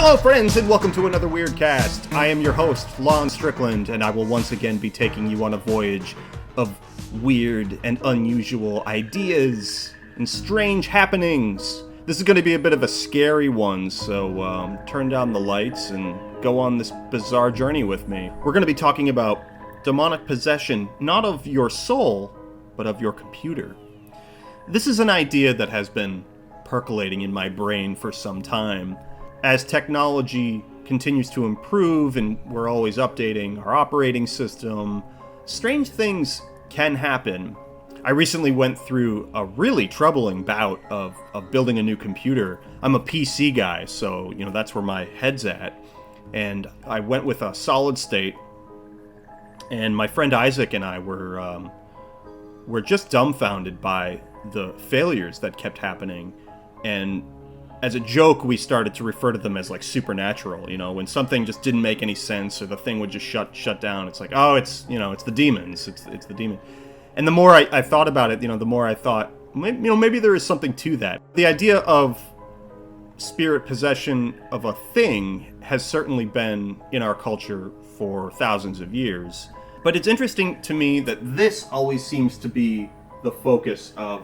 Hello, friends, and welcome to another Weirdcast. I am your host, Lon Strickland, and I will once again be taking you on a voyage of weird and unusual ideas and strange happenings. This is going to be a bit of a scary one, so turn down the lights and go on this bizarre journey with me. We're going to be talking about demonic possession, not of your soul, but of your computer. This is an idea that has been percolating in my brain for some time. As technology continues to improve and we're always updating our operating system, strange things can happen. I recently went through a really troubling bout of building a new computer. I'm a PC guy, so that's where my head's at. And I went with a solid state, and my friend Isaac and I were just dumbfounded by the failures that kept happening. And as a joke, we started to refer to them as like supernatural. When something just didn't make any sense or the thing would just shut down, it's like, oh, it's the demons. It's the demon. And the more I thought about it, the more I thought, maybe there is something to that. The idea of spirit possession of a thing has certainly been in our culture for thousands of years. But it's interesting to me that this always seems to be the focus of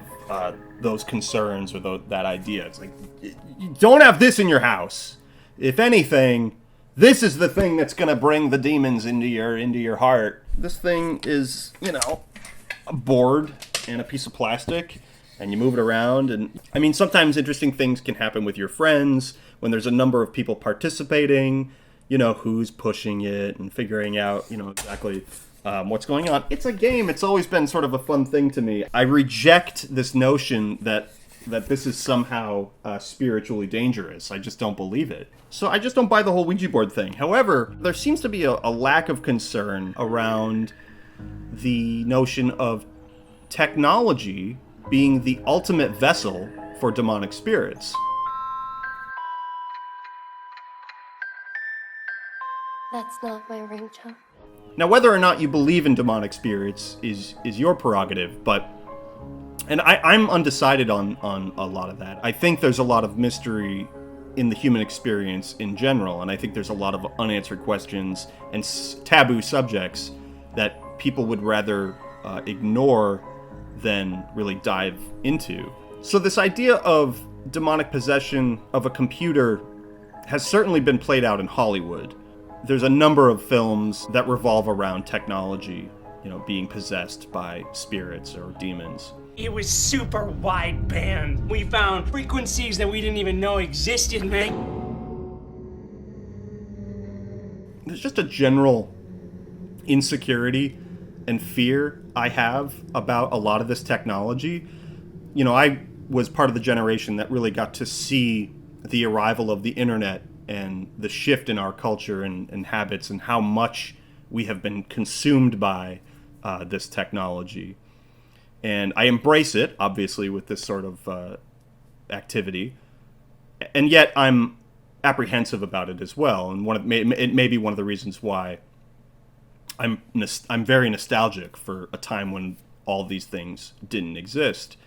those concerns or that idea. It's like, you don't have this in your house. If anything, this is the thing that's going to bring the demons into your heart. This thing is, a board and a piece of plastic, and you move it around. And sometimes interesting things can happen with your friends when there's a number of people participating, who's pushing it and figuring out, exactly what's going on. It's a game. It's always been sort of a fun thing to me. I reject this notion that this is somehow spiritually dangerous. I just don't believe it. So I just don't buy the whole Ouija board thing. However, there seems to be a lack of concern around the notion of technology being the ultimate vessel for demonic spirits. That's not my ringtone. Now, whether or not you believe in demonic spirits is your prerogative, and I'm undecided on a lot of that. I think there's a lot of mystery in the human experience in general, and I think there's a lot of unanswered questions and taboo subjects that people would rather ignore than really dive into. So this idea of demonic possession of a computer has certainly been played out in Hollywood. There's a number of films that revolve around technology, being possessed by spirits or demons. It was super wideband. We found frequencies that we didn't even know existed, man. There's just a general insecurity and fear I have about a lot of this technology. I was part of the generation that really got to see the arrival of the internet and the shift in our culture and habits and how much we have been consumed by this technology. And I embrace it, obviously, with this sort of activity. And yet I'm apprehensive about it as well. And it may be one of the reasons why I'm very nostalgic for a time when all these things didn't exist.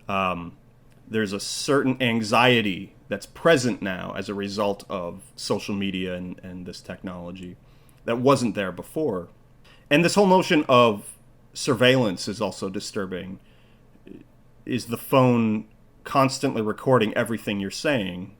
There's a certain anxiety that's present now as a result of social media and this technology that wasn't there before. And this whole notion of surveillance is also disturbing. Is the phone constantly recording everything you're saying?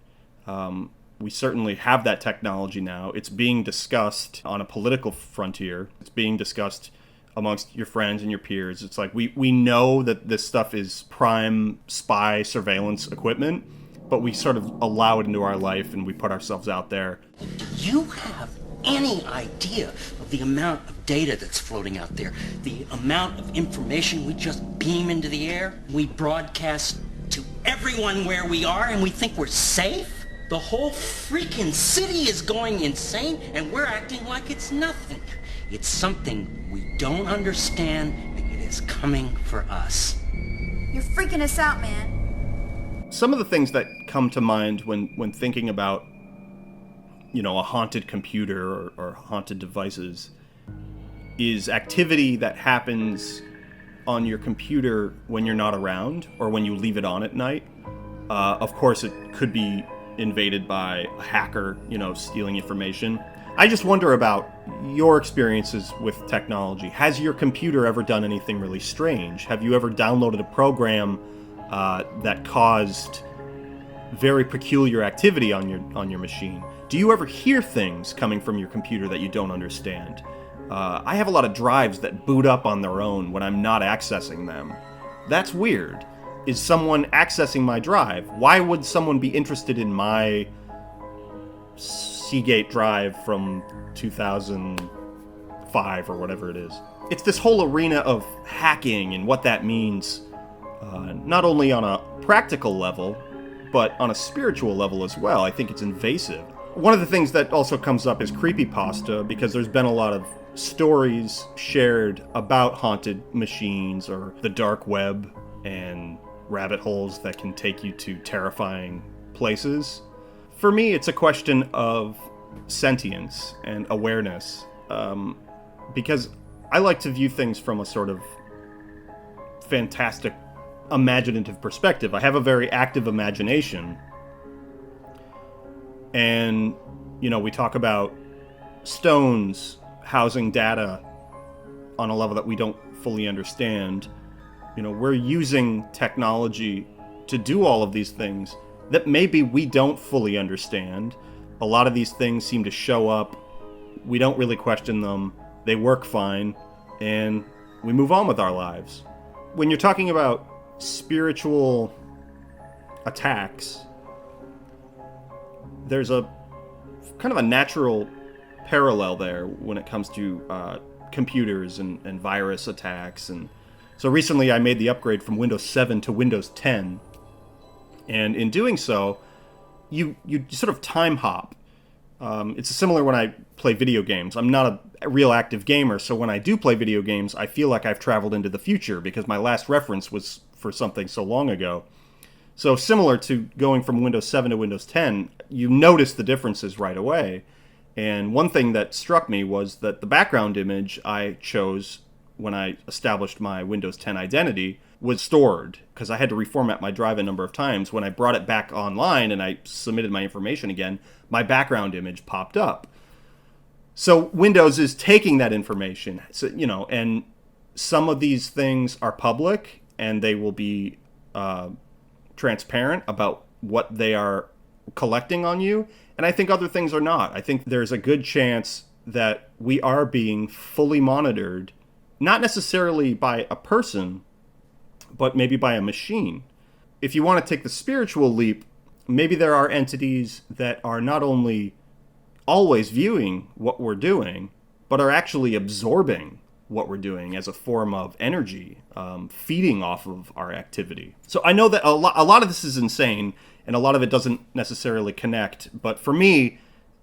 We certainly have that technology now. It's being discussed on a political frontier. It's being discussed amongst your friends and your peers. It's like we know that this stuff is prime spy surveillance equipment, but we sort of allow it into our life and we put ourselves out there. Do you have any idea of the amount of data that's floating out there? The amount of information we just beam into the air? We broadcast to everyone where we are and we think we're safe? The whole freaking city is going insane and we're acting like it's nothing. It's something we don't understand and it is coming for us. You're freaking us out, man. Some of the things that come to mind when thinking about, a haunted computer or haunted devices is activity that happens on your computer when you're not around or when you leave it on at night. Of course, it could be invaded by a hacker, stealing information. I just wonder about your experiences with technology. Has your computer ever done anything really strange? Have you ever downloaded a program that caused very peculiar activity on your machine? Do you ever hear things coming from your computer that you don't understand? I have a lot of drives that boot up on their own when I'm not accessing them. That's weird. Is someone accessing my drive? Why would someone be interested in my Seagate drive from 2005 or whatever it is? It's this whole arena of hacking and what that means, not only on a practical level, but on a spiritual level as well. I think it's invasive. One of the things that also comes up is creepypasta, because there's been a lot of stories shared about haunted machines or the dark web and rabbit holes that can take you to terrifying places. For me, it's a question of sentience and awareness, because I like to view things from a sort of fantastic, imaginative perspective. I have a very active imagination, and, we talk about stones housing data on a level that we don't fully understand. We're using technology to do all of these things that maybe we don't fully understand. A lot of these things seem to show up. We don't really question them. They work fine, and we move on with our lives. When you're talking about spiritual attacks, there's a kind of a natural parallel there when it comes to computers and virus attacks. And so recently I made the upgrade from Windows 7 to Windows 10, and in doing so, you sort of time hop. It's similar when I play video games. I'm not a real active gamer, so when I do play video games, I feel like I've traveled into the future because my last reference was for something so long ago. So similar to going from Windows 7 to Windows 10, you notice the differences right away. And one thing that struck me was that the background image I chose when I established my Windows 10 identity was stored, because I had to reformat my drive a number of times. When I brought it back online and I submitted my information again, my background image popped up. So Windows is taking that information, and some of these things are public and they will be transparent about what they are collecting on you. And I think other things are not. I think there's a good chance that we are being fully monitored, not necessarily by a person, but maybe by a machine. If you want to take the spiritual leap, maybe there are entities that are not only always viewing what we're doing, but are actually absorbing what we're doing as a form of energy, feeding off of our activity. So I know that a lot of this is insane, and a lot of it doesn't necessarily connect. But for me,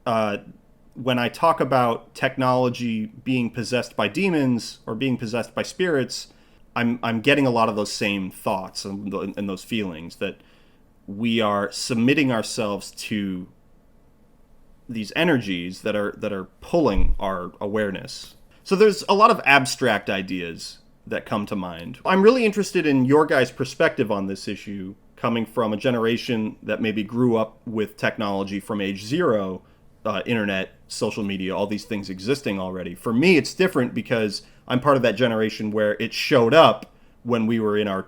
when I talk about technology being possessed by demons or being possessed by spirits, I'm getting a lot of those same thoughts and those feelings, that we are submitting ourselves to these energies that are pulling our awareness. So there's a lot of abstract ideas that come to mind. I'm really interested in your guys' perspective on this issue, coming from a generation that maybe grew up with technology from age zero, internet, social media, all these things existing already. For me, it's different because I'm part of that generation where it showed up when we were in our,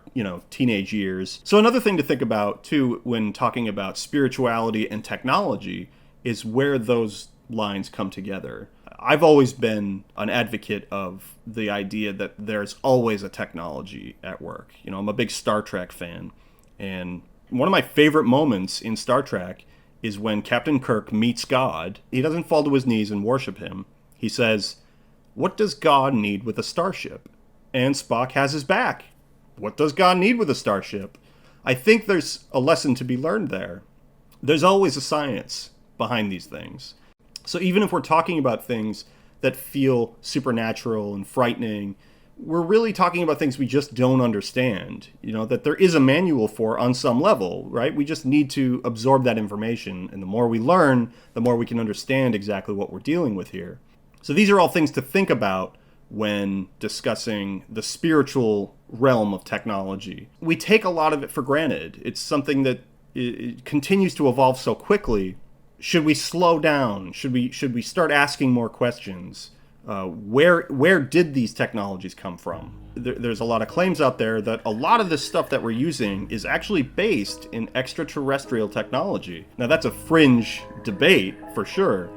teenage years. So another thing to think about, too, when talking about spirituality and technology is where those lines come together. I've always been an advocate of the idea that there's always a technology at work. I'm a big Star Trek fan. And one of my favorite moments in Star Trek is when Captain Kirk meets God. He doesn't fall to his knees and worship him. He says, "What does God need with a starship?" And Spock has his back. What does God need with a starship? I think there's a lesson to be learned there. There's always a science behind these things. So even if we're talking about things that feel supernatural and frightening, we're really talking about things we just don't understand, that there is a manual for on some level, right? We just need to absorb that information. And the more we learn, the more we can understand exactly what we're dealing with here. So these are all things to think about when discussing the spiritual realm of technology. We take a lot of it for granted. It's something that it continues to evolve so quickly, should we slow down? Should we start asking more questions? Where did these technologies come from? There's a lot of claims out there that a lot of this stuff that we're using is actually based in extraterrestrial technology. Now, that's a fringe debate for sure,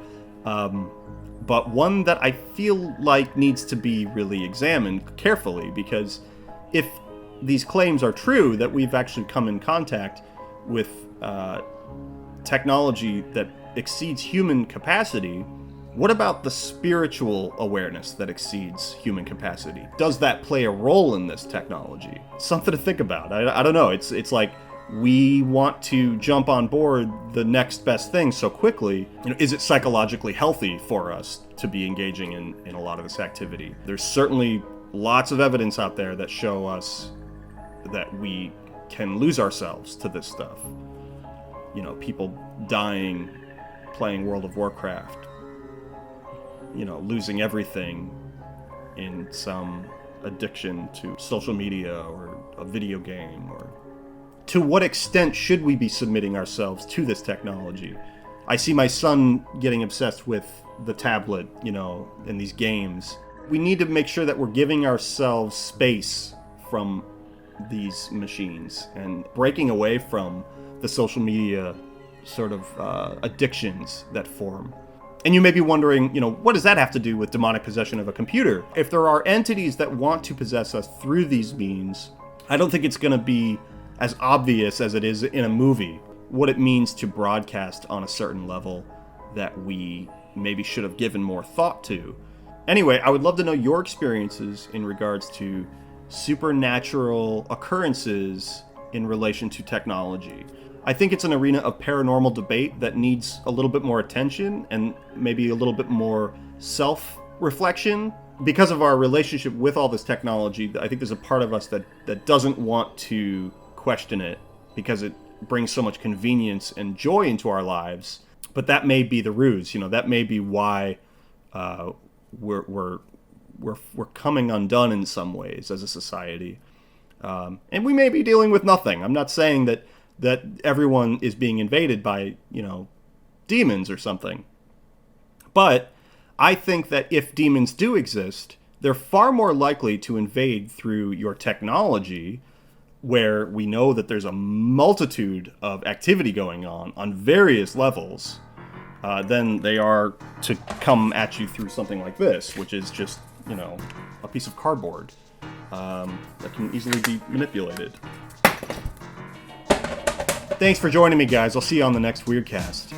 but one that I feel like needs to be really examined carefully, because if these claims are true, that we've actually come in contact with technology that exceeds human capacity, what about the spiritual awareness that exceeds human capacity? Does that play a role in this technology? Something to think about. I don't know. It's like we want to jump on board the next best thing so quickly. Is it psychologically healthy for us to be engaging in a lot of this activity? There's certainly lots of evidence out there that show us that we can lose ourselves to this stuff. People dying playing World of Warcraft, losing everything in some addiction to social media or a video game. Or to what extent should we be submitting ourselves to this technology? I see my son getting obsessed with the tablet, and these games. We need to make sure that we're giving ourselves space from these machines and breaking away from the social media sort of addictions that form. And you may be wondering, what does that have to do with demonic possession of a computer? If there are entities that want to possess us through these means, I don't think it's going to be as obvious as it is in a movie what it means to broadcast on a certain level that we maybe should have given more thought to. Anyway, I would love to know your experiences in regards to supernatural occurrences in relation to technology. I think it's an arena of paranormal debate that needs a little bit more attention and maybe a little bit more self-reflection. Because of our relationship with all this technology, I think there's a part of us that doesn't want to question it because it brings so much convenience and joy into our lives. But that may be the ruse. That may be why we're coming undone in some ways as a society. And we may be dealing with nothing. I'm not saying that everyone is being invaded by, demons or something. But I think that if demons do exist, they're far more likely to invade through your technology, where we know that there's a multitude of activity going on various levels, than they are to come at you through something like this, which is just, a piece of cardboard that can easily be manipulated. Thanks for joining me, guys. I'll see you on the next Weirdcast.